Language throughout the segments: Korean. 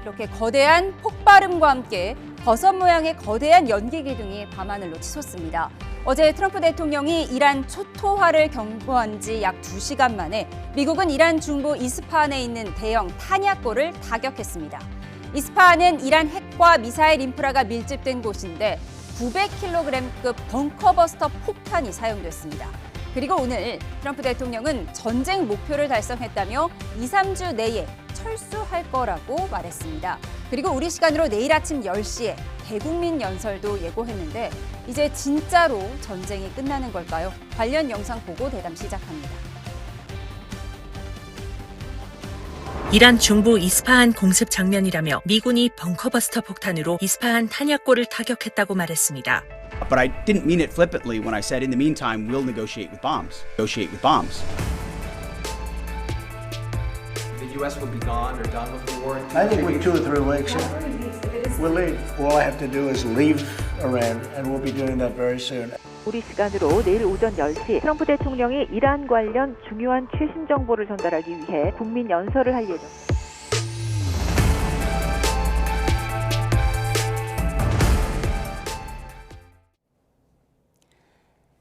이렇게 거대한 폭발음과 함께 버섯 모양의 거대한 연기 기둥이 밤하늘로 치솟습니다. 어제 트럼프 대통령이 이란 초토화를 경고한 지 약 2시간 만에 미국은 이란 중부 이스파한에 있는 대형 탄약고를 타격했습니다. 이스파한은 이란 핵과 미사일 인프라가 밀집된 곳인데 900kg급 벙커버스터 폭탄이 사용됐습니다. 그리고 오늘 트럼프 대통령은 전쟁 목표를 달성했다며 2, 3주 내에 철수할 거라고 말했습니다. 그리고 우리 시간으로 내일 아침 10시에 대국민 연설도 예고했는데 이제 진짜로 전쟁이 끝나는 걸까요? 관련 영상 보고 대담 시작합니다. 이란 중부 이스파한 공습 장면이라며 미군이 벙커버스터 폭탄으로 이스파한 탄약고를 타격했다고 말했습니다. But I didn't mean it flippantly when I said, in the meantime, we'll negotiate with bombs. Negotiate with bombs. The U.S. will be gone or done with the war in 2 I think weeks. with 2 or 3 weeks. We'll leave. All I have to do is leave Iran, and we'll be doing that very soon. 우리 시간으로 내일 오전 10시 트럼프 대통령이 이란 관련 중요한 최신 정보를 전달하기 위해 국민 연설을 할 예정입니다.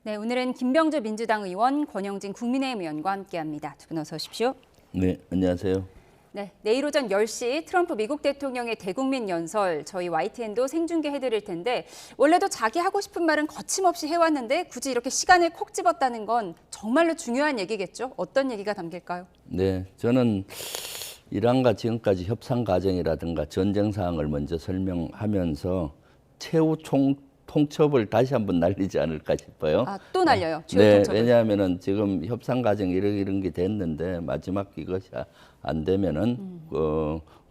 네, 오늘은 김병주 민주당 의원, 권영진 국민의힘 의원과 함께합니다. 두 분 어서 오십시오. 네, 안녕하세요. 네, 내일 오전 10시 트럼프 미국 대통령의 대국민 연설 저희 YTN도 생중계해드릴 텐데 원래도 자기 하고 싶은 말은 거침없이 해왔는데 굳이 이렇게 시간을 콕 집었다는 건 정말로 중요한 얘기겠죠? 어떤 얘기가 담길까요? 네, 저는 이란과 지금까지 협상 과정이라든가 전쟁 상황을 먼저 설명하면서 최후 통첩을 다시 한번 날리지 않을까 싶어요. 아, 또 날려요? 최후 네, 통첩을. 왜냐하면은 지금 협상 과정이 이런 게 됐는데 마지막 이것이 안 되면은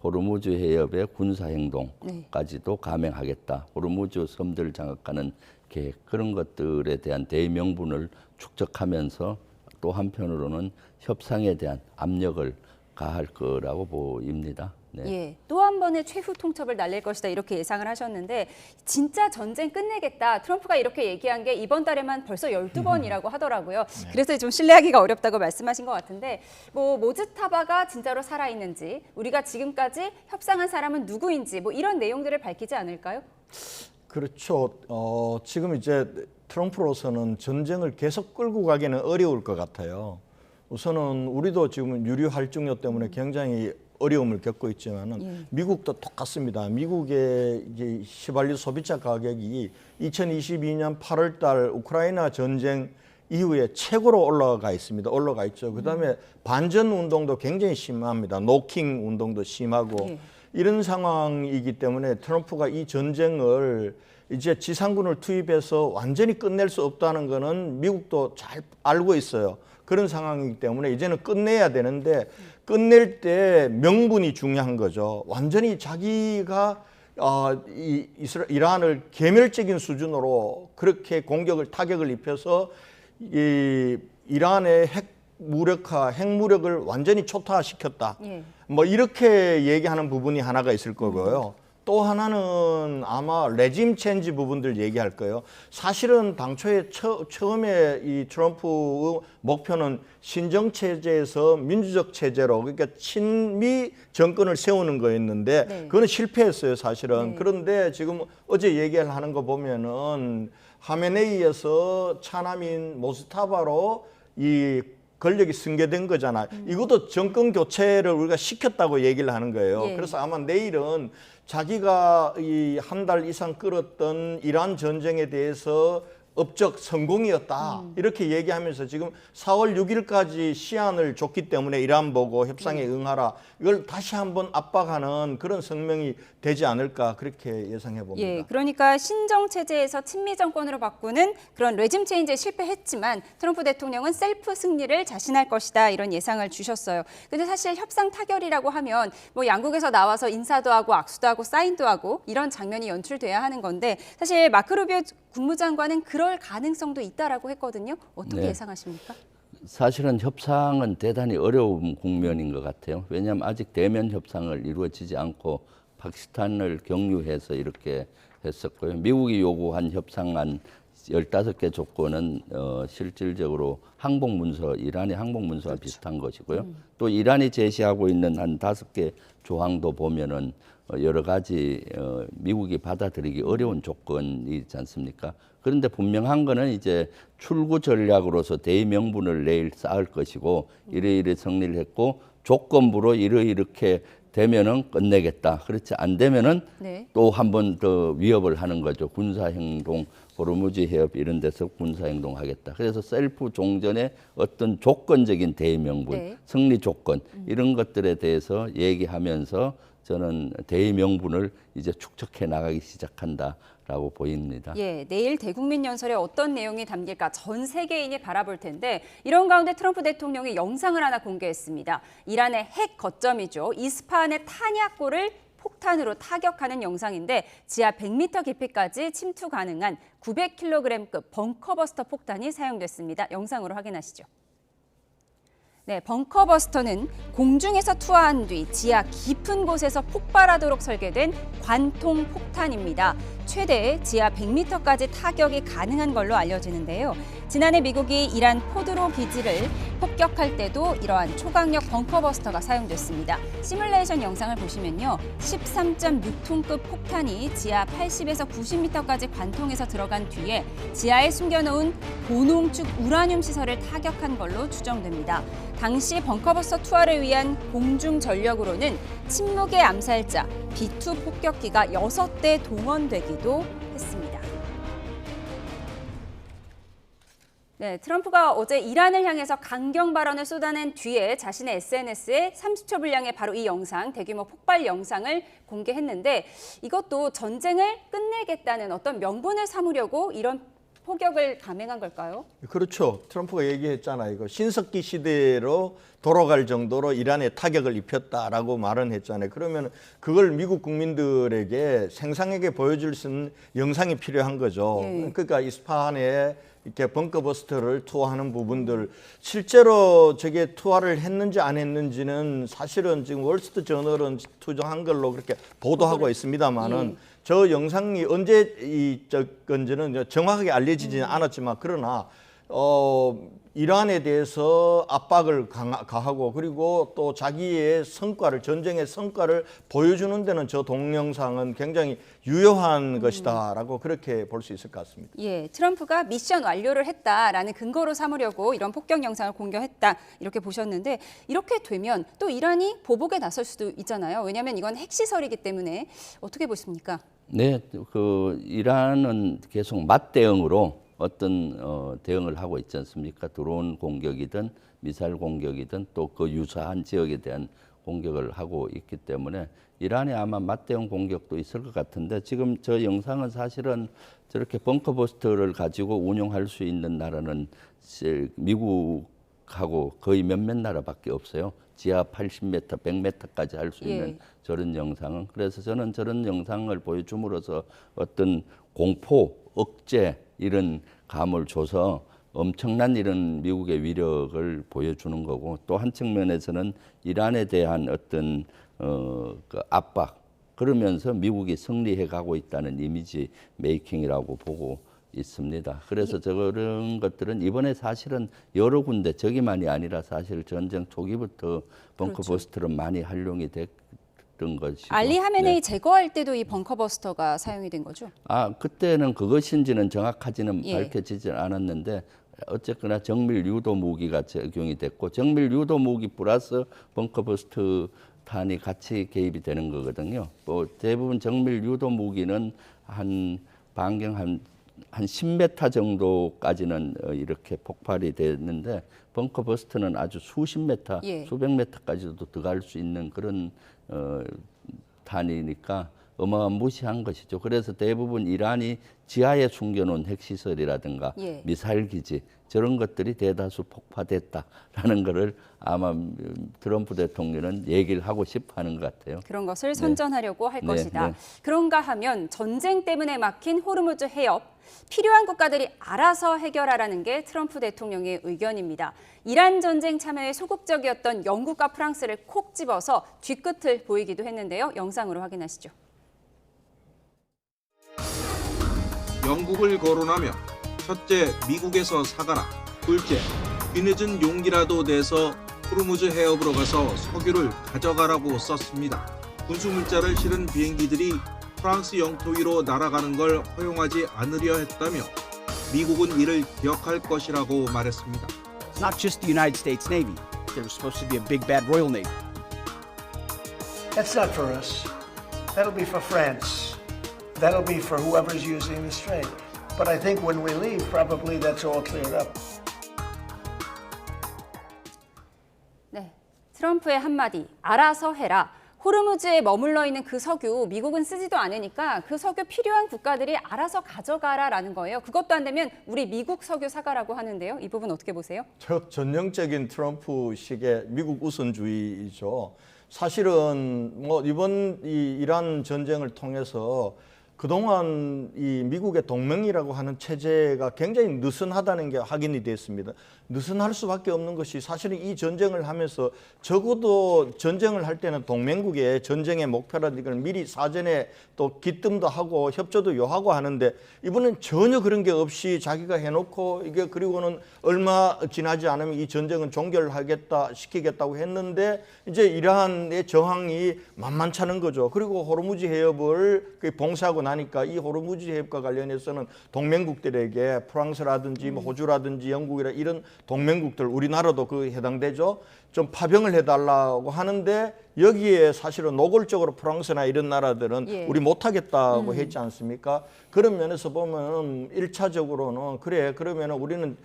호르무즈 해협의 군사 행동까지도 감행하겠다. 호르무즈 섬들을 장악하는 계획 그런 것들에 대한 대명분을 축적하면서 또 한편으로는 협상에 대한 압력을 가할 거라고 보입니다. 네. 예, 또 한 번의 최후 통첩을 날릴 것이다 이렇게 예상을 하셨는데 진짜 전쟁 끝내겠다. 트럼프가 이렇게 얘기한 게 이번 달에만 벌써 12번이라고 하더라고요. 그래서 좀 신뢰하기가 어렵다고 말씀하신 것 같은데 뭐 모즈타바가 진짜로 살아있는지 우리가 지금까지 협상한 사람은 누구인지 뭐 이런 내용들을 밝히지 않을까요? 그렇죠. 지금 이제 트럼프로서는 전쟁을 계속 끌고 가기는 어려울 것 같아요. 우선은 우리도 지금 유류 할증료 때문에 굉장히 어려움을 겪고 있지만은 미국도 똑같습니다. 미국의 이제 휘발유 소비자 가격이 2022년 8월달 우크라이나 전쟁 이후에 최고로 올라가 있습니다. 올라가 있죠. 그다음에 반전 운동도 굉장히 심합니다. 노킹 운동도 심하고 이런 상황이기 때문에 트럼프가 이 전쟁을 이제 지상군을 투입해서 완전히 끝낼 수 없다는 거는 미국도 잘 알고 있어요. 그런 상황이기 때문에 이제는 끝내야 되는데 끝낼 때 명분이 중요한 거죠. 완전히 자기가 이란을 개멸적인 수준으로 그렇게 타격을 입혀서 이란의 핵무력을 완전히 초토화시켰다. 뭐 이렇게 얘기하는 부분이 하나가 있을 거고요. 또 하나는 아마 레짐 체인지 부분들 얘기할 거예요. 사실은 당초에 처음에 이 트럼프의 목표는 신정 체제에서 민주적 체제로 그러니까 친미 정권을 세우는 거였는데 그거는 실패했어요, 사실은. 그런데 지금 어제 얘기하는 거 보면은 하메네이에서 차남인 모스타바로 이 권력이 승계된 거잖아. 이것도 정권 교체를 우리가 시켰다고 얘기를 하는 거예요. 그래서 아마 내일은 자기가 이 한 달 이상 끌었던 이란 전쟁에 대해서 업적 성공이었다. 이렇게 얘기하면서 지금 4월 6일까지 시한을 줬기 때문에 이란 보고 협상에 응하라. 이걸 다시 한번 압박하는 그런 성명이 되지 않을까 그렇게 예상해 봅니다. 예, 그러니까 신정 체제에서 친미 정권으로 바꾸는 그런 레짐 체인지에 실패했지만 트럼프 대통령은 셀프 승리를 자신할 것이다 이런 예상을 주셨어요. 근데 사실 협상 타결이라고 하면 뭐 양국에서 나와서 인사도 하고 악수도 하고 사인도 하고 이런 장면이 연출돼야 하는 건데 사실 마크 루비오 국무장관은 그럴 가능성도 있다라고 했거든요. 어떻게 예상하십니까? 사실은 협상은 대단히 어려운 국면인 것 같아요. 왜냐하면 아직 대면 협상을 이루어지지 않고 파키스탄을 경유해서 이렇게 했었고요. 미국이 요구한 협상안 15개 조건은 실질적으로 항복문서, 이란의 항복문서와 비슷한 것이고요. 또 이란이 제시하고 있는 한 5개 조항도 보면은 여러 가지 미국이 받아들이기 어려운 조건이지 않습니까? 그런데 분명한 거는 이제 출구 전략으로서 대의명분을 내일 쌓을 것이고 이래 승리를 했고 조건부로 이렇게 되면은 끝내겠다. 그렇지 안 되면은 또 한 번 더 위협을 하는 거죠. 군사행동, 호르무즈 해협 이런 데서 군사행동하겠다. 그래서 셀프 종전의 어떤 조건적인 대의명분, 승리 조건 이런 것들에 대해서 얘기하면서 저는 대의명분을 이제 축적해 나가기 시작한다라고 보입니다. 예, 내일 대국민 연설에 어떤 내용이 담길까 전 세계인이 바라볼 텐데 이런 가운데 트럼프 대통령이 영상을 하나 공개했습니다. 이란의 핵 거점이죠. 이스파한의 탄약고를 폭탄으로 타격하는 영상인데 지하 100m 깊이까지 침투 가능한 900kg급 벙커버스터 폭탄이 사용됐습니다. 영상으로 확인하시죠. 네, 벙커버스터는 공중에서 투하한 뒤 지하 깊은 곳에서 폭발하도록 설계된 관통 폭탄입니다. 최대 지하 100m까지 타격이 가능한 걸로 알려지는데요. 지난해 미국이 이란 포드로 기지를 폭격할 때도 이러한 초강력 벙커버스터가 사용됐습니다. 시뮬레이션 영상을 보시면요. 13.6톤급 폭탄이 지하 80에서 90m까지 관통해서 들어간 뒤에 지하에 숨겨놓은 고농축 우라늄 시설을 타격한 걸로 추정됩니다. 당시 벙커버스터 투하를 위한 공중 전력으로는 침묵의 암살자 B-2 폭격기가 6대 동원되기도 했습니다. 네, 트럼프가 어제 이란을 향해서 강경 발언을 쏟아낸 뒤에 자신의 SNS에 30초 분량의 바로 이 영상, 대규모 폭발 영상을 공개했는데 이것도 전쟁을 끝내겠다는 어떤 명분을 삼으려고 이런 포격을 감행한 걸까요? 그렇죠. 트럼프가 얘기했잖아요. 이거 신석기 시대로 돌아갈 정도로 이란에 타격을 입혔다라고 말은 했잖아요. 그러면 그걸 미국 국민들에게 생생하게 보여줄 수 있는 영상이 필요한 거죠. 그러니까 이스파한에 이렇게 벙커버스터를 투하하는 부분들 실제로 저게 투하를 했는지 안 했는지는 사실은 지금 월스트리트 저널은 투정한 걸로 그렇게 보도하고 있습니다만은 저 영상이 언제 건지는 정확하게 알려지지는 않았지만 그러나 이란에 대해서 압박을 가하고 그리고 또 자기의 성과를 전쟁의 성과를 보여주는 데는 저 동영상은 굉장히 유효한 것이다라고 그렇게 볼 수 있을 것 같습니다. 예, 트럼프가 미션 완료를 했다라는 근거로 삼으려고 이런 폭격 영상을 공개했다 이렇게 보셨는데 이렇게 되면 또 이란이 보복에 나설 수도 있잖아요. 왜냐하면 이건 핵시설이기 때문에 어떻게 보십니까? 네, 그 이란은 계속 맞대응으로 어떤 대응을 하고 있지 않습니까? 드론 공격이든 미사일 공격이든 또 그 유사한 지역에 대한 공격을 하고 있기 때문에 이란이 아마 맞대응 공격도 있을 것 같은데 지금 저 영상은 사실은 저렇게 벙커버스터를 가지고 운용할 수 있는 나라는 미국하고 거의 몇몇 나라밖에 없어요. 지하 80m, 100m까지 할 수 있는 저런 영상은. 그래서 저는 저런 영상을 보여줌으로써 어떤 공포, 억제 이런 감을 줘서 엄청난 이런 미국의 위력을 보여주는 거고 또 한 측면에서는 이란에 대한 어떤 그 압박 그러면서 미국이 승리해 가고 있다는 이미지 메이킹이라고 보고 있습니다. 그래서 저런 것들은 이번에 사실은 여러 군데 저기만이 아니라 사실 전쟁 초기부터 벙커버스터를 많이 활용이 됐던 것이고 알리 하메네이 제거할 때도 이 벙커버스터가 사용이 된 거죠? 아 그때는 그것인지는 정확하지는 밝혀지지 않았는데 어쨌거나 정밀 유도 무기가 적용이 됐고 정밀 유도 무기 플러스 벙커버스터 탄이 같이 개입이 되는 거거든요. 뭐 대부분 정밀 유도 무기는 한 반경 한 10m 정도까지는 이렇게 폭발이 됐는데 벙커버스터는 아주 수십 메타, 수백 메타까지도 들어갈 수 있는 그런 탄이니까 어마무시한 것이죠. 그래서 대부분 이란이 지하에 숨겨놓은 핵시설이라든가 미사일 기지 저런 것들이 대다수 폭파됐다라는 것을 아마 트럼프 대통령은 얘기를 하고 싶어하는 것 같아요. 그런 것을 선전하려고 할 것이다. 그런가 하면 전쟁 때문에 막힌 호르무즈 해협 필요한 국가들이 알아서 해결하라는 게 트럼프 대통령의 의견입니다. 이란 전쟁 참여에 소극적이었던 영국과 프랑스를 콕 집어서 뒤끝을 보이기도 했는데요. 영상으로 확인하시죠. 영국을 거론하며 첫째, 미국에서 사가라. 둘째, 뒤늦은 용기라도 내서 호르무즈 해협으로 가서 석유를 가져가라고 썼습니다. 군수 물자를 실은 비행기들이 프랑스 영토 위로 날아가는 걸 허용하지 않으려 했다며 미국은 이를 기억할 것이라고 말했습니다. It's not just the United States Navy. There was supposed to be a big bad Royal Navy. That's not for us. That'll be for France. That'll be for whoever's using the strait. But I think when we leave, probably that's all cleared up. 네, 트럼프의 한마디, 알아서 해라. 호르무즈에 머물러 있는 그 석유 미국은 쓰지도 않으니까 그 석유 필요한 국가들이 알아서 가져가라라는 거예요. 그것도 안 되면 우리 미국 석유 사가라고 하는데요. 이 부분 어떻게 보세요? 전형적인 트럼프식의 미국 우선주의죠. 사실은 뭐 이번 이 이란 전쟁을 통해서 그동안 이 미국의 동맹이라고 하는 체제가 굉장히 느슨하다는 게 확인이 됐습니다. 느슨할 수밖에 없는 것이 사실은 이 전쟁을 하면서 적어도 전쟁을 할 때는 동맹국의 전쟁의 목표라든지 걸 미리 사전에 또 기뜸도 하고 협조도 요하고 하는데 이번엔 전혀 그런 게 없이 자기가 해놓고 이게 그리고는 얼마 지나지 않으면 이 전쟁은 종결하겠다 시키겠다고 했는데 이제 이란의 저항이 만만찮은 거죠. 그리고 호르무즈 해협을 봉쇄하고 나니까 이 호르무즈 해협과 관련해서는 동맹국들에게 프랑스라든지 뭐 호주라든지 영국이라 이런 동맹국들 우리나라도 그 해당되죠. 좀 파병을 해달라고 하는데 여기에 사실은 노골적으로 프랑스나 이런 나라들은 우리 못하겠다고 했지 않습니까? 그런 면에서 보면 1차적으로는 그래 그러면 우리는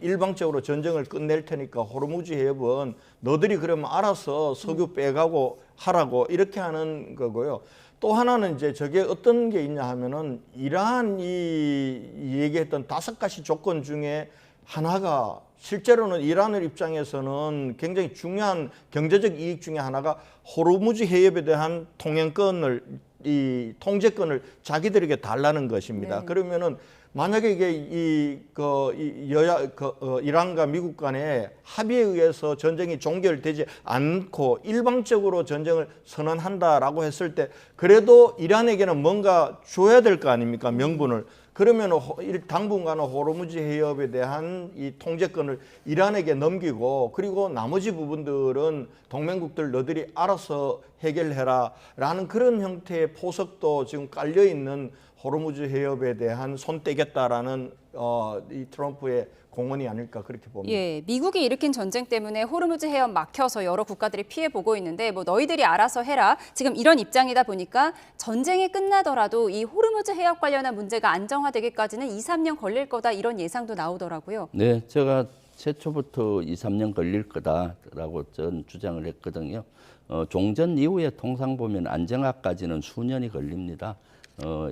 일방적으로 전쟁을 끝낼 테니까 호르무즈 해협은 너들이 그러면 알아서 석유 빼가고 하라고 이렇게 하는 거고요. 또 하나는 이제 저게 어떤 게 있냐 하면은 이란이 얘기했던 5가지 조건 중에 하나가 실제로는 이란의 입장에서는 굉장히 중요한 경제적 이익 중에 하나가 호르무즈 해협에 대한 통행권을 이 통제권을 자기들에게 달라는 것입니다. 네. 그러면은 만약에 이게 이란과 미국 간의 합의에 의해서 전쟁이 종결되지 않고 일방적으로 전쟁을 선언한다라고 했을 때 그래도 이란에게는 뭔가 줘야 될 거 아닙니까? 명분을. 그러면 당분간은 호르무즈 해협에 대한 이 통제권을 이란에게 넘기고 그리고 나머지 부분들은 동맹국들 너들이 알아서 해결해라라는 그런 형태의 포석도 지금 깔려 있는 호르무즈 해협에 대한 손 떼겠다라는 이 트럼프의 공언이 아닐까 그렇게 봅니다. 예, 미국이 일으킨 전쟁 때문에 호르무즈 해협 막혀서 여러 국가들이 피해 보고 있는데 뭐 너희들이 알아서 해라. 지금 이런 입장이다 보니까 전쟁이 끝나더라도 이 호르무즈 해협 관련한 문제가 안정화되기까지는 2-3년 걸릴 거다 이런 예상도 나오더라고요. 네, 제가 최초부터 2-3년 걸릴 거다라고 전 주장을 했거든요. 종전 이후에 통상 보면 안정화까지는 수년이 걸립니다.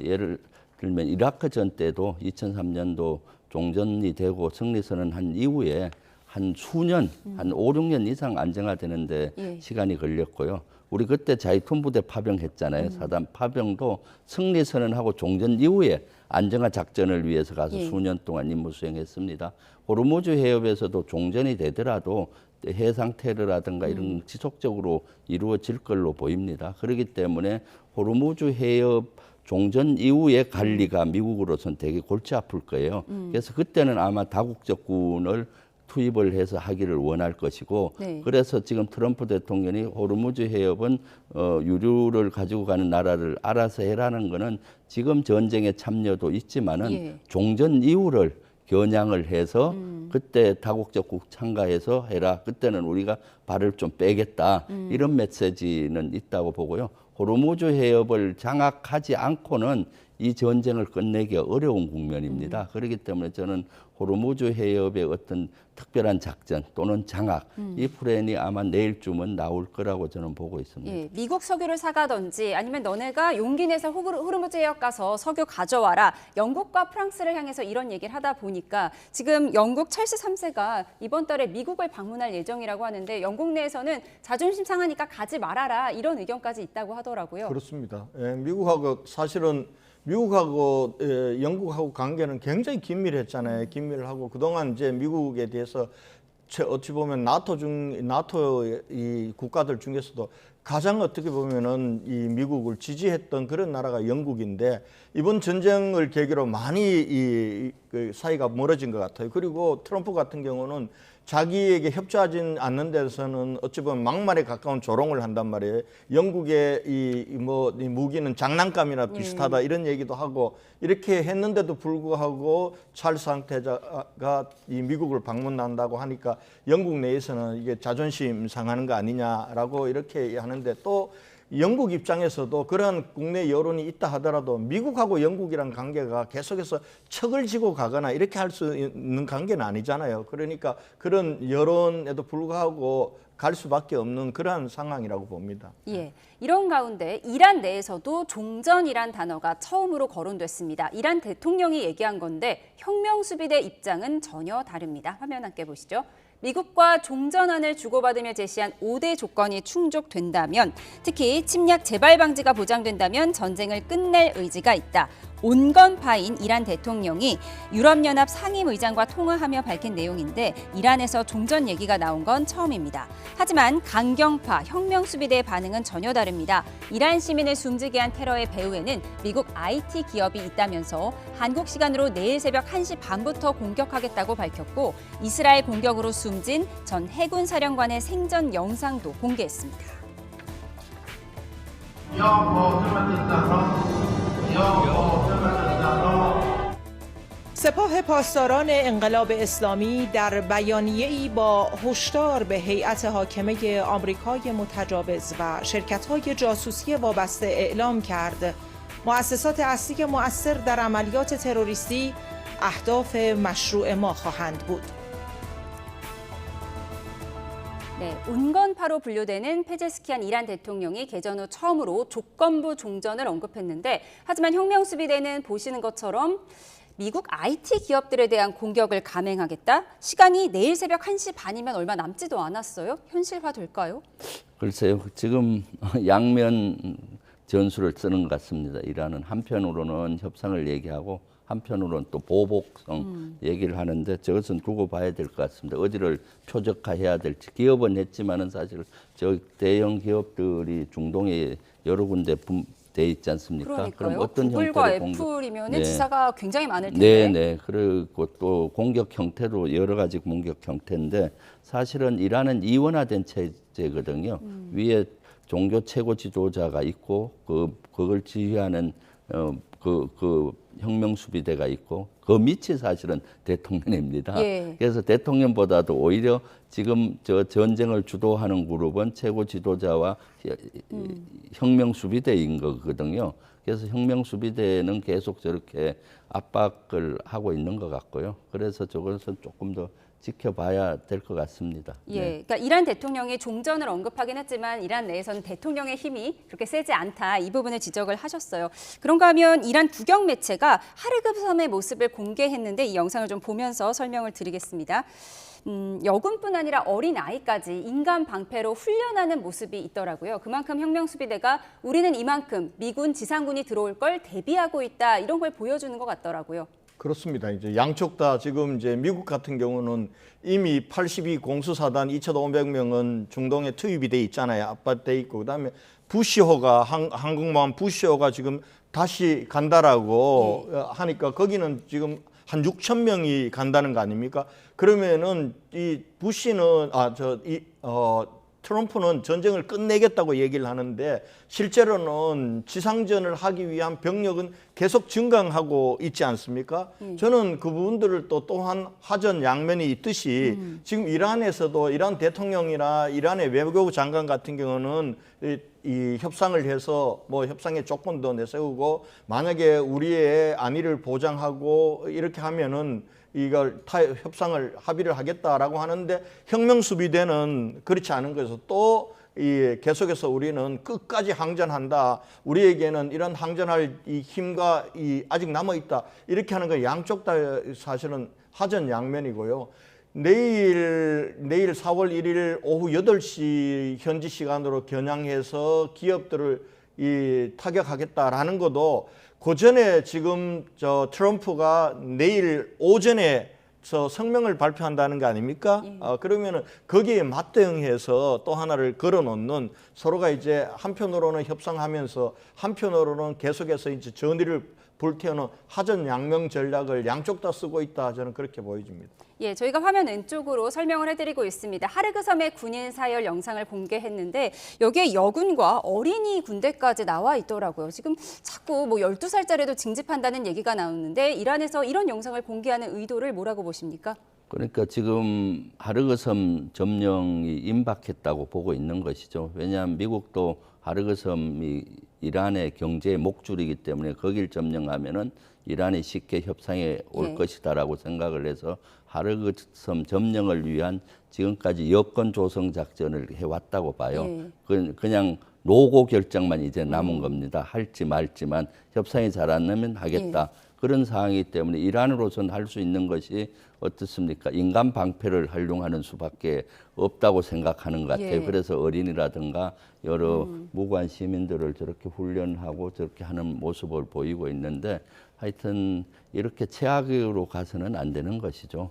예를 들면 이라크 전 때도 2003년도 종전이 되고 승리선언한 이후에 한 수년, 한 5-6년 이상 안정화되는데 시간이 걸렸고요. 우리 그때 자이툰 부대 파병했잖아요. 사단 파병도 승리선언하고 종전 이후에 안정화 작전을 위해서 가서 수년 동안 임무 수행했습니다. 호르무즈 해협에서도 종전이 되더라도 해상 테러라든가 이런 지속적으로 이루어질 걸로 보입니다. 그렇기 때문에 호르무즈 해협 종전 이후의 관리가 미국으로서는 되게 골치 아플 거예요. 그래서 그때는 아마 다국적군을 투입을 해서 하기를 원할 것이고 그래서 지금 트럼프 대통령이 호르무즈 해협은 유류를 가지고 가는 나라를 알아서 해라는 거는 지금 전쟁에 참여도 있지만은 종전 이후를 겨냥을 해서 그때 다국적국 참가해서 해라. 그때는 우리가 발을 좀 빼겠다. 이런 메시지는 있다고 보고요. 호르무즈 해협을 장악하지 않고는 이 전쟁을 끝내기 어려운 국면입니다. 그렇기 때문에 저는 호르무즈 해협의 어떤 특별한 작전 또는 장악 이 플랜이 아마 내일쯤은 나올 거라고 저는 보고 있습니다. 예, 미국 석유를 사가든지 아니면 너네가 용기 내서 호르무즈 해협 가서 석유 가져와라. 영국과 프랑스를 향해서 이런 얘기를 하다 보니까 지금 영국 찰스 3세가 이번 달에 미국을 방문할 예정이라고 하는데 영국 내에서는 자존심 상하니까 가지 말아라 이런 의견까지 있다고 하더라고요. 그렇습니다. 예, 미국하고 사실은 미국하고 영국하고 관계는 굉장히 긴밀했잖아요. 긴밀하고 그동안 이제 미국에 대해서 어찌 보면 나토 이 국가들 중에서도 가장 어떻게 보면은 이 미국을 지지했던 그런 나라가 영국인데 이번 전쟁을 계기로 많이 그 사이가 멀어진 것 같아요. 그리고 트럼프 같은 경우는 자기에게 협조하지 않는 데서는 어찌 보면 막말에 가까운 조롱을 한단 말이에요. 영국의 이 무기는 장난감이나 비슷하다 이런 얘기도 하고 이렇게 했는데도 불구하고 찰스 황태자가 이 미국을 방문한다고 하니까 영국 내에서는 이게 자존심 상하는 거 아니냐라고 이렇게 하는데 또 영국 입장에서도 그러한 국내 여론이 있다 하더라도 미국하고 영국이란 관계가 계속해서 척을 지고 가거나 이렇게 할 수 있는 관계는 아니잖아요. 그러니까 그런 여론에도 불구하고 갈 수밖에 없는 그러한 상황이라고 봅니다. 예, 이런 가운데 이란 내에서도 종전이란 단어가 처음으로 거론됐습니다. 이란 대통령이 얘기한 건데 혁명수비대 입장은 전혀 다릅니다. 화면 함께 보시죠. 미국과 종전안을 주고받으며 제시한 5대 조건이 충족된다면, 특히 침략 재발 방지가 보장된다면 전쟁을 끝낼 의지가 있다. 온건파인 이란 대통령이 유럽연합 상임의장과 통화하며 밝힌 내용인데 이란에서 종전 얘기가 나온 건 처음입니다. 하지만 강경파 혁명수비대의 반응은 전혀 다릅니다. 이란 시민을 숨지게 한 테러의 배후에는 미국 IT 기업이 있다면서 한국 시간으로 내일 새벽 1시 반부터 공격하겠다고 밝혔고 이스라엘 공격으로 숨진 전 해군 사령관의 생전 영상도 공개했습니다. سپاه پاسداران انقلاب اسلامی در بیانیه‌ای با هشدار به هیئت حاکمه آمریکای متجاوز و شرکت‌های جاسوسی وابسته اعلام کرد مؤسسات اصلی مؤثر در عملیات تروریستی اهداف مشروع ما خواهند بود. 네, 온건파로 분류되는 페제스키안 이란 대통령이 개전 후 처음으로 조건부 종전을 언급했는데 하지만 혁명수비대는 보시는 것처럼 미국 IT 기업들에 대한 공격을 감행하겠다? 시간이 내일 새벽 1시 반이면 얼마 남지도 않았어요. 현실화 될까요? 글쎄요. 지금 양면 전술을 쓰는 것 같습니다. 이란은 한편으로는 협상을 얘기하고 한편으로는 또 보복성 얘기를 하는데 저것은 두고 봐야 될 것 같습니다. 어디를 표적화해야 될지. 기업은 했지만은 사실 저 대형 기업들이 중동에 여러 군데 돼 있지 않습니까? 그러니까요. 그럼 어떤 구글과 형태로 애플이면 네. 지사가 굉장히 많을 텐데. 네. 그리고 또 공격 형태도 여러 가지 공격 형태인데 사실은 이란은 이원화된 체제거든요. 위에 종교 최고 지도자가 있고 그걸 지휘하는 그 혁명수비대가 있고 그 밑이 사실은 대통령입니다. 예. 그래서 대통령보다도 오히려 지금 저 전쟁을 주도하는 그룹은 최고 지도자와 혁명수비대인 거거든요. 그래서 혁명수비대는 계속 저렇게 압박을 하고 있는 것 같고요. 그래서 저것은 조금 더 지켜봐야 될 것 같습니다. 예, 네. 그러니까 이란 대통령이 종전을 언급하긴 했지만 이란 내에서는 대통령의 힘이 그렇게 세지 않다 이 부분을 지적을 하셨어요. 그런가 하면 이란 국영 매체가 하르급 섬의 모습을 공개했는데 이 영상을 좀 보면서 설명을 드리겠습니다. 여군뿐 아니라 어린 아이까지 인간 방패로 훈련하는 모습이 있더라고요. 그만큼 혁명수비대가 우리는 이만큼 미군 지상군이 들어올 걸 대비하고 있다 이런 걸 보여주는 것 같더라고요. 그렇습니다. 이제 양쪽 다 지금 이제 미국 같은 경우는 이미 82 공수사단 2,500명은 중동에 투입이 돼 있잖아요. 압박돼 있고 그다음에 부시호가 한국만 부시호가 지금 다시 간다라고 하니까 거기는 지금 한 6천 명이 간다는 거 아닙니까? 그러면은 이 부시는 트럼프는 전쟁을 끝내겠다고 얘기를 하는데 실제로는 지상전을 하기 위한 병력은 계속 증강하고 있지 않습니까? 저는 그 부분들을 또한 하전 양면이 있듯이 지금 이란에서도 이란 대통령이나 이란의 외교부 장관 같은 경우는 이 협상을 해서 뭐 협상의 조건도 내세우고 만약에 우리의 안위를 보장하고 이렇게 하면은 이걸 협상을 합의를 하겠다라고 하는데 혁명수비대는 그렇지 않은 것에서 또 계속해서 우리는 끝까지 항전한다. 우리에게는 이런 항전할 이 힘과 아직 남아 있다. 이렇게 하는 거 양쪽 다 사실은 하전 양면이고요. 내일 4월 1일 오후 8시 현지 시간으로 겨냥해서 기업들을 타격하겠다라는 것도 그 전에 지금 트럼프가 내일 오전에 성명을 발표한다는 거 아닙니까? 그러면은 거기에 맞대응해서 또 하나를 걸어놓는 서로가 이제 한편으로는 협상하면서 한편으로는 계속해서 이제 전의를 불태우는 하전양명 전략을 양쪽 다 쓰고 있다 저는 그렇게 보여집니다. 예, 저희가 화면 왼쪽으로 설명을 해드리고 있습니다. 하르그 섬의 군인 사열 영상을 공개했는데 여기에 여군과 어린이 군대까지 나와 있더라고요. 지금 자꾸 뭐 12살짜리도 징집한다는 얘기가 나오는데 이란에서 이런 영상을 공개하는 의도를 뭐라고 보십니까? 그러니까 지금 하르그섬 점령이 임박했다고 보고 있는 것이죠. 왜냐하면 미국도 하르그섬이 이란의 경제의 목줄이기 때문에 거길 점령하면은 이란이 쉽게 협상에 올 것이다라고 생각을 해서 하르그섬 점령을 위한 지금까지 여건 조성 작전을 해왔다고 봐요. 그냥 노고 결정만 이제 남은 겁니다. 할지 말지만 협상이 잘 안 되면 하겠다. 그런 상황이기 때문에 이란으로서는 할 수 있는 것이 어떻습니까? 인간 방패를 활용하는 수밖에 없다고 생각하는 것 같아요. 그래서 어린이라든가 여러 무고한 시민들을 저렇게 훈련하고 저렇게 하는 모습을 보이고 있는데 하여튼 이렇게 최악으로 가서는 안 되는 것이죠.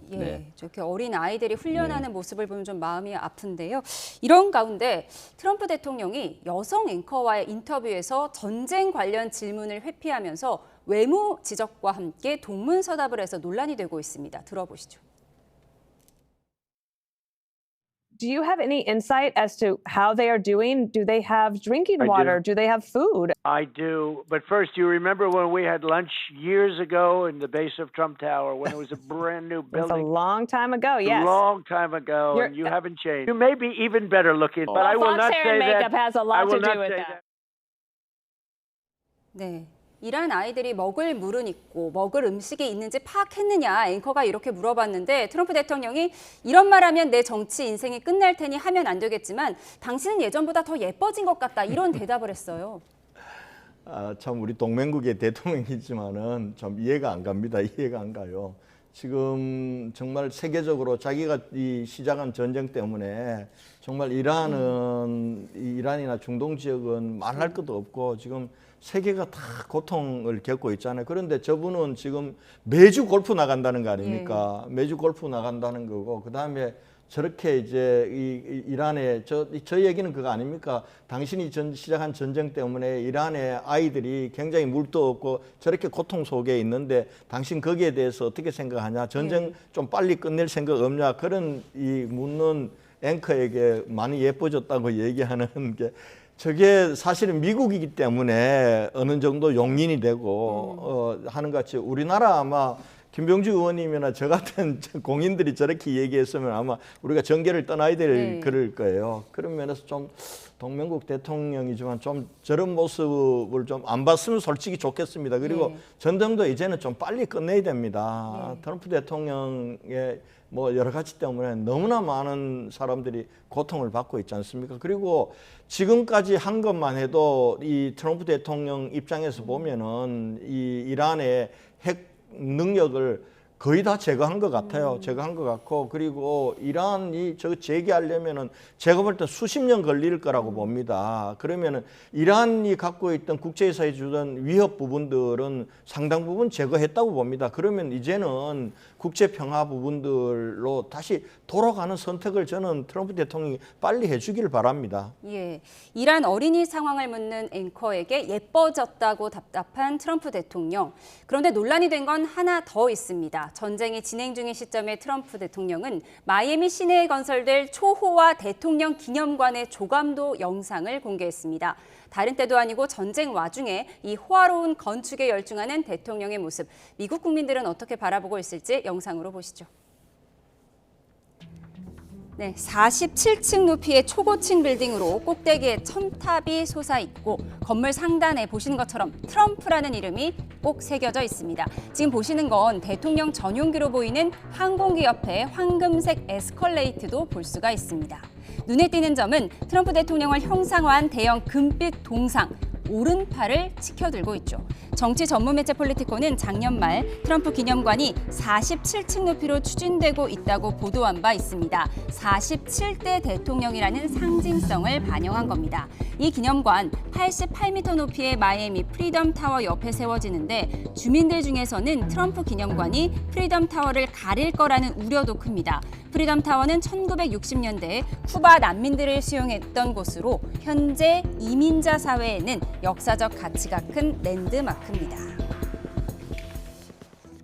저렇게 어린 아이들이 훈련하는 모습을 보면 좀 마음이 아픈데요. 이런 가운데 트럼프 대통령이 여성 앵커와의 인터뷰에서 전쟁 관련 질문을 회피하면서 외무 지적과 함께 동문서답을 해서 논란이 되고 있습니다. 들어보시죠. Do you have any insight as to how they are doing? Do they have drinking water? Do they have food? I do. But first, you remember when we had lunch years ago in the base of Trump Tower when it was a brand new building? It was a long time ago, yes. A long time ago, and you haven't changed. You may be even better looking, but I will not Fox hair say and makeup that. has a lot to do with that. 네. 이란 아이들이 먹을 물은 있고 먹을 음식이 있는지 파악했느냐 앵커가 이렇게 물어봤는데 트럼프 대통령이 이런 말하면 내 정치 인생이 끝날 테니 하면 안 되겠지만 당신은 예전보다 더 예뻐진 것 같다 이런 대답을 했어요. 참 우리 동맹국의 대통령이지만은 좀 이해가 안 갑니다. 이해가 안 가요. 지금 정말 세계적으로 자기가 이 시작한 전쟁 때문에 정말 이란이나 중동 지역은 말할 것도 없고 지금 세계가 다 고통을 겪고 있잖아요. 그런데 저분은 지금 매주 골프 나간다는 거 아닙니까? 매주 골프 나간다는 거고 그다음에 저렇게 이제 이란에 저 얘기는 그거 아닙니까? 당신이 시작한 전쟁 때문에 이란의 아이들이 굉장히 물도 없고 저렇게 고통 속에 있는데 당신 거기에 대해서 어떻게 생각하냐? 전쟁 좀 빨리 끝낼 생각 없냐? 그런 묻는 앵커에게 많이 예뻐졌다고 얘기하는 게 저게 사실은 미국이기 때문에 어느 정도 용인이 되고 하는 것 같이 우리나라 아마 김병주 의원님이나 저 같은 공인들이 저렇게 얘기했으면 아마 우리가 정계를 떠나야 될 그럴 거예요. 그런 면에서 좀 동맹국 대통령이지만 좀 저런 모습을 좀 안 봤으면 솔직히 좋겠습니다. 그리고 전쟁도 이제는 좀 빨리 끝내야 됩니다. 트럼프 대통령의 뭐 여러 가지 때문에 너무나 많은 사람들이 고통을 받고 있지 않습니까? 그리고 지금까지 한 것만 해도 이 트럼프 대통령 입장에서 보면은 이 이란의 핵 능력을 거의 다 제거한 것 같아요. 제거한 것 같고 그리고 이란이 저거 재개하려면은 제가 볼 때 수십 년 걸릴 거라고 봅니다. 그러면은 이란이 갖고 있던 국제사회에 주던 위협 부분들은 상당 부분 제거했다고 봅니다. 그러면 이제는 국제 평화 부분들로 다시 돌아가는 선택을 저는 트럼프 대통령이 빨리 해주기를 바랍니다. 이란 어린이 상황을 묻는 앵커에게 예뻐졌다고 답답한 트럼프 대통령. 그런데 논란이 된 건 하나 더 있습니다. 전쟁이 진행 중인 시점에 트럼프 대통령은 마이애미 시내에 건설될 초호화 대통령 기념관의 조감도 영상을 공개했습니다. 다른 때도 아니고 전쟁 와중에 이 호화로운 건축에 열중하는 대통령의 모습. 미국 국민들은 어떻게 바라보고 있을지 영상으로 보시죠. 네, 47층 높이의 초고층 빌딩으로 꼭대기에 첨탑이 솟아있고 건물 상단에 보시는 것처럼 트럼프라는 이름이 꼭 새겨져 있습니다. 지금 보시는 건 대통령 전용기로 보이는 항공기 옆에 황금색 에스컬레이트도 볼 수가 있습니다. 눈에 띄는 점은 트럼프 대통령을 형상화한 대형 금빛 동상, 오른팔을 치켜들고 있죠. 정치 전문 매체 폴리티코는 작년 말 트럼프 기념관이 47층 높이로 추진되고 있다고 보도한 바 있습니다. 47대 대통령이라는 상징성을 반영한 겁니다. 이 기념관 88m 높이의 마이애미 프리덤 타워 옆에 세워지는데 주민들 중에서는 트럼프 기념관이 프리덤 타워를 가릴 거라는 우려도 큽니다. 프리덤 타워는 1960년대에 쿠바 난민들을 수용했던 곳으로 현재 이민자 사회에는 역사적 가치가 큰 랜드마크입니다.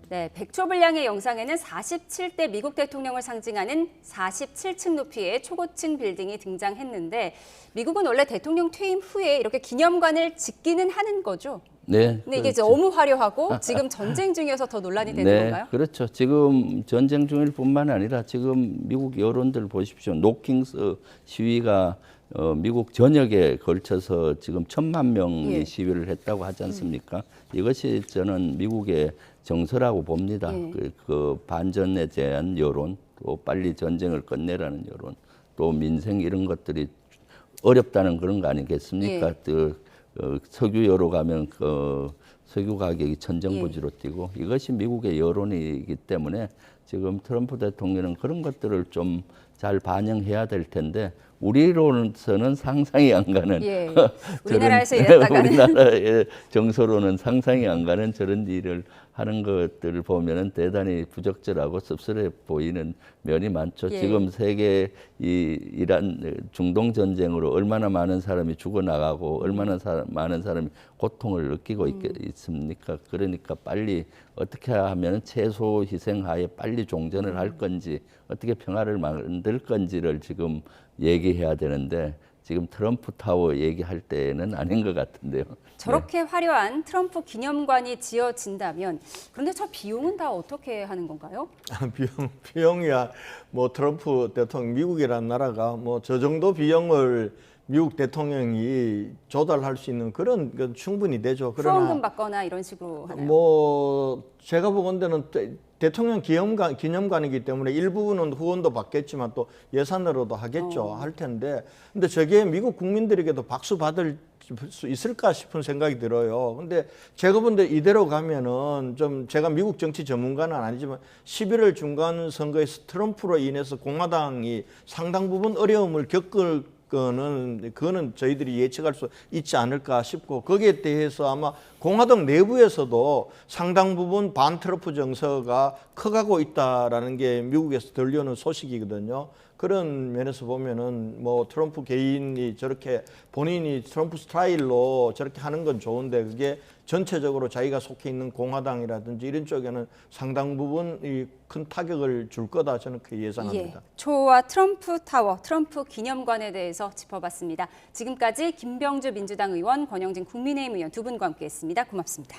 네, 백초불량의 영상에는 47대 미국 대통령을 상징하는 47층 높이의 초고층 빌딩이 등장했는데 미국은 원래 대통령 퇴임 후에 이렇게 기념관을 짓기는 하는 거죠? 네. 근데 이게 너무 화려하고 지금 전쟁 중이어서 더 논란이 되는 건가요? 그렇죠. 지금 전쟁 중일 뿐만 아니라 지금 미국 여론들 보십시오. 노킹스 시위가 미국 전역에 걸쳐서 지금 1,000만 명이 시위를 했다고 하지 않습니까? 이것이 저는 미국의 정서라고 봅니다. 그 반전에 대한 여론, 또 빨리 전쟁을 끝내라는 여론, 또 민생 이런 것들이 어렵다는 그런 거 아니겠습니까? 석유여로 가면 그 석유 가격이 천정부지로 뛰고 이것이 미국의 여론이기 때문에 지금 트럼프 대통령은 그런 것들을 좀 잘 반영해야 될 텐데 우리로서는 상상이 안 가는 우리나라에서 일했다가는 우리나라의 정서로는 상상이 안 가는 저런 일을 하는 것들을 보면은 대단히 부적절하고 씁쓸해 보이는 면이 많죠. 지금 세계 이란 중동 전쟁으로 얼마나 많은 사람이 죽어나가고 얼마나 많은 사람이 고통을 느끼고 있습니까? 그러니까 빨리 어떻게 하면 최소 희생하에 빨리 종전을 할 건지 어떻게 평화를 만들 건지를 지금 얘기해야 되는데 지금 트럼프 타워 얘기할 때는 아닌 것 같은데요. 저렇게 화려한 트럼프 기념관이 지어진다면 그런데 저 비용은 다 어떻게 하는 건가요? 비용이야 뭐 트럼프 대통령 미국이라는 나라가 뭐 저 정도 비용을 미국 대통령이 조달할 수 있는 그런 건 충분히 되죠. 그러나 후원금 받거나 이런 식으로 하나요? 뭐 제가 보건대는 대통령 기념관이기 때문에 일부분은 후원도 받겠지만 또 예산으로도 하겠죠. 할 텐데 근데 저게 미국 국민들에게도 박수 받을 수 있을까 싶은 생각이 들어요. 근데 제가 본데 이대로 가면은 좀 제가 미국 정치 전문가는 아니지만 11월 중간 선거에서 트럼프로 인해서 공화당이 상당 부분 어려움을 겪을 그거는 저희들이 예측할 수 있지 않을까 싶고 거기에 대해서 아마 공화당 내부에서도 상당 부분 반트럼프 정서가 커가고 있다라는 게 미국에서 들려오는 소식이거든요. 그런 면에서 보면은 뭐 트럼프 개인이 저렇게 본인이 트럼프 스타일로 저렇게 하는 건 좋은데 그게 전체적으로 자기가 속해 있는 공화당이라든지 이런 쪽에는 상당 부분 큰 타격을 줄 거다 저는 그렇게 예상합니다. 초와 트럼프 타워, 트럼프 기념관에 대해서 짚어봤습니다. 지금까지 김병주 민주당 의원, 권영진 국민의힘 의원 두 분과 함께했습니다. 고맙습니다.